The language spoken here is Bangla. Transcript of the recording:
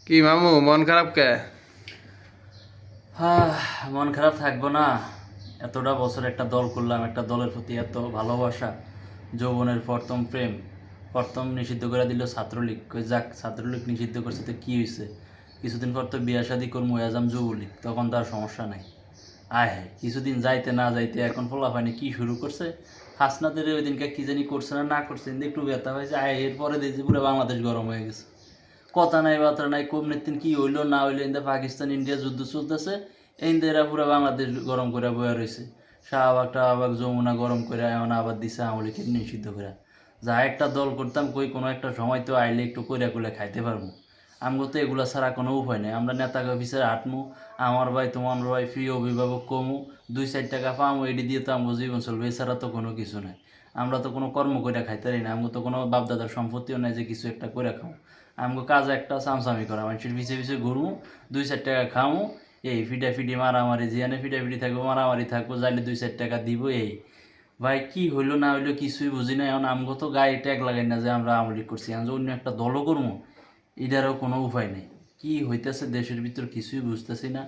কি মামু মন খারাপ কে? হ্যাঁ, মন খারাপ থাকবো না। এতটা বছর একটা দল করলাম, একটা দলের প্রতি এত ভালোবাসা, যৌবনের প্রথম প্রেম, প্রথম নিষিদ্ধ করে দিল ছাত্রলীগ। কই যাক, ছাত্রলীগ নিষিদ্ধ করছে তো কী হয়েছে? কিছুদিন পর তো বিয়া শাদি করবো, আজাম যুবলীগ, তখন তার সমস্যা নাই। আয় হ্যাঁ, কিছুদিন যাইতে না যাইতে এখন পোলাপানি কি শুরু করছে। হাসনাদের ওই দিনকে কি জানি করছে না না করছে, কিন্তু একটু ব্যথা হয়েছে। আয় এরপরে দেখছি পুরো বাংলাদেশ গরম হয়ে গেছে। কথা নাই বার্তা নাই, কোন নেত্রীন কি হইলো না হইলো, ইন্দা পাকিস্তান ইন্ডিয়া যুদ্ধ চলতেছে, এরা পুরো বাংলাদেশ গরম করে বয়ে রয়েছে। শাহবাগ টাহবাগ যমুনা গরম করে এমন আবার দিছে আমলিকে নিষিদ্ধ করে। যা একটা দল করতাম, কই কোনো একটা সময় তো আইলে একটু কইরা কইরা খাইতে পারবো। আমগো তো এগুলা ছাড়া কোনো উপায় নেই। আমরা নেতা অফিসের হাঁটমু, আমার ভাই তোমার ভাই ফ্রি অভিভাবক কমু, 2-4 টাকা পামু, এটি দিয়ে তো আমার জীবন চলবে, এছাড়া তো কোনো কিছু নাই। আমরা তো কোনো কর্ম কইরা খাইতে পারি না, আমগো তো কোনো বাপদাদার সম্পত্তিও নাই যে কিছু একটা করে খাও। আমগো কাজ একটা চামচামি করা, মানুষের পিছে পিছে ঘুরমু, 2-4 টাকা খামু, এই ফিটাফিটি মারামারি, জিয়ানে ফিটাফিটি থাকবো, মারামারি থাকবো, যাইলে 2-4 টাকা দিব এই। ভাই কি হইলো না হইলো কিছুই বুঝি না। এখন আমগো তো গায়ে ট্যাগ লাগাই না যে আমরা আওয়ামী লীগ করছি, এখন যে অন্য একটা দলও করবো, এটারও কোনো উপায় নেই। কি হইতেছে দেশের ভিতর কিছুই বুঝতেছি না।